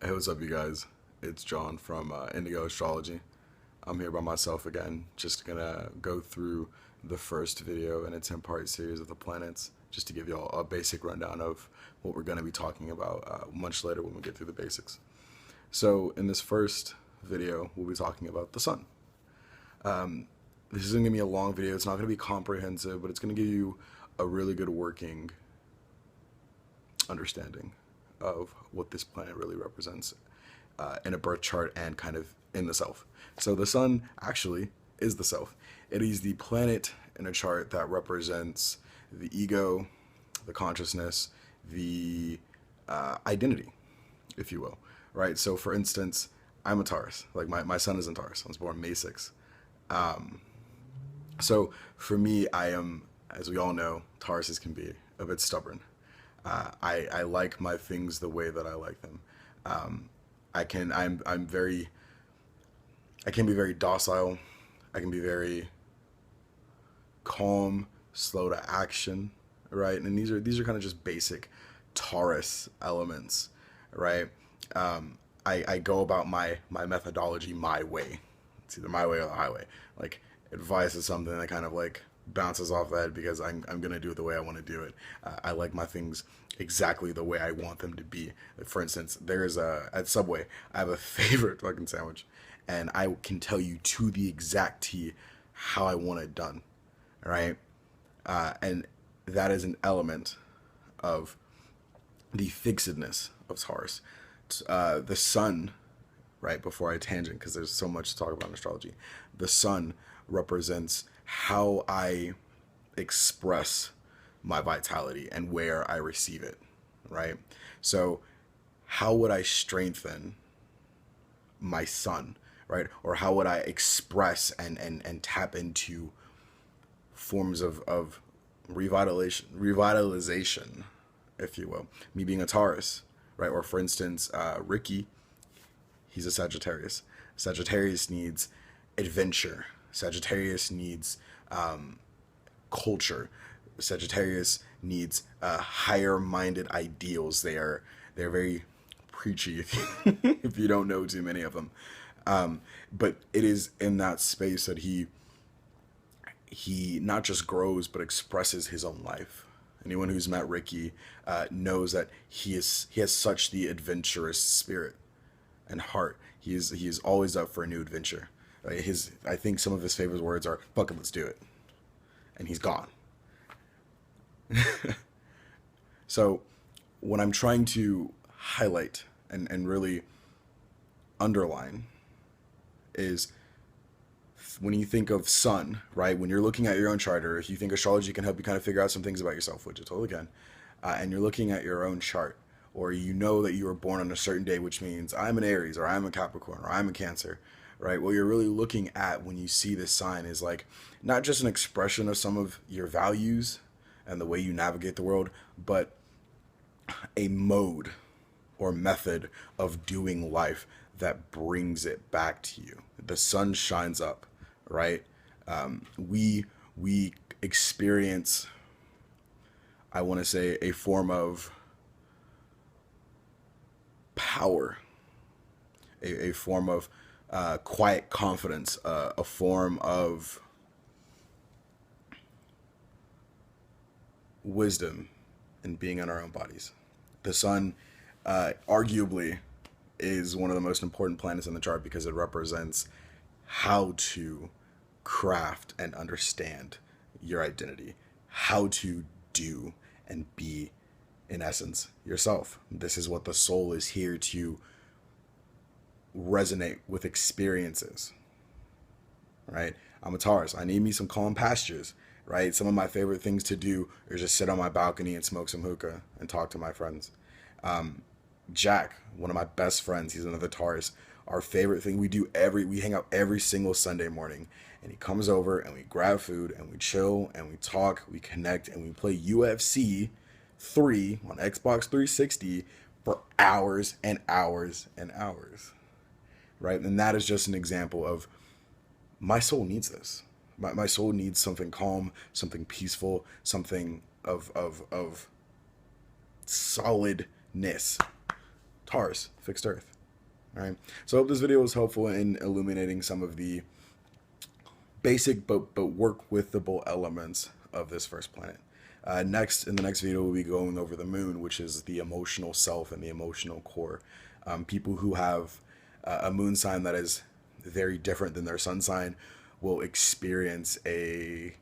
Hey, what's up, you guys? It's John from Indigo Astrology. I'm here by myself again, just gonna go through the first video in a 10-part series of the planets, just to give y'all a basic rundown of what we're gonna be talking about much later when we get through the basics. So, in this first video, we'll be talking about the sun. This isn't gonna be a long video, it's not gonna be comprehensive, but it's gonna give you a really good working understanding of what this planet really represents in a birth chart and kind of in the self. So the sun actually is the self. It is the planet in a chart that represents the ego, the consciousness, the identity, if you will, right? So for instance, I'm a Taurus. Like my son is in Taurus. I was born May 6th. So for me, I am, as we all know, Tauruses can be a bit stubborn. I like my things the way that I like them. I'm very, I can be very docile. I can be very calm, slow to action, right? And these are kind of just basic Taurus elements, right? I go about my methodology my way. It's either my way or the highway. Like advice is something that kind of like bounces off that because I'm gonna do it the way I want to do it. I like my things exactly the way I want them to be. For instance, there's at Subway, I have a favorite fucking sandwich, and I can tell you to the exact T how I want it done, right? And that is an element of the fixedness of Taurus. The sun, right, before I tangent, because there's so much to talk about in astrology, the sun represents how I express my vitality and where I receive it, right? So, how would I strengthen my sun, right? Or how would I express and tap into forms of revitalization, if you will? Me being a Taurus, right? Or for instance, Ricky, he's a Sagittarius. Sagittarius needs adventure. Sagittarius needs culture. Sagittarius needs higher-minded ideals. They're very preachy if you don't know too many of them. But it is in that space that he not just grows but expresses his own life. Anyone who's met Ricky knows that he has such the adventurous spirit and heart. He is always up for a new adventure. I think some of his favorite words are "fuck it, let's do it," and he's gone. So what I'm trying to highlight and really underline is when you think of sun, right? When you're looking at your own chart, or if you think astrology can help you kind of figure out some things about yourself, which it totally can, and you're looking at your own chart, or you know that you were born on a certain day, which means I'm an Aries, or I'm a Capricorn, or I'm a Cancer, right? What you're really looking at when you see this sign is like not just an expression of some of your values and the way you navigate the world, but a mode or method of doing life that brings it back to you. The sun shines up, right? We experience, I want to say, a form of power, a form of quiet confidence, a form of wisdom in being in our own bodies. The sun, arguably, is one of the most important planets in the chart because it represents how to craft and understand your identity, how to do and be, in essence, yourself. This is what the soul is here to resonate with experiences, right? I'm a Taurus. I need me some calm pastures, right? Some of my favorite things to do is just sit on my balcony and smoke some hookah and talk to my friends. Jack, one of my best friends, he's another Taurus. Our favorite thing we hang out every single Sunday morning, and he comes over and we grab food and we chill and we talk, we connect and we play UFC 3 on Xbox 360 for hours and hours and hours, right? And that is just an example of my soul needs this. My soul needs something calm, something peaceful, something of solidness Taurus, fixed earth. All right. So I hope this video was helpful in illuminating some of the basic but work with the elements of this first planet. Next, in the next video, we'll be going over the moon, which is the emotional self and the emotional core. People who have a moon sign that is very different than their sun sign will experience a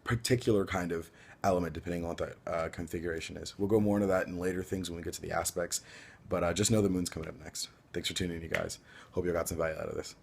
particular kind of element depending on what that configuration is. We'll go more into that in later things when we get to the aspects, but just know the moon's coming up next. Thanks for tuning in, you guys. Hope you got some value out of this.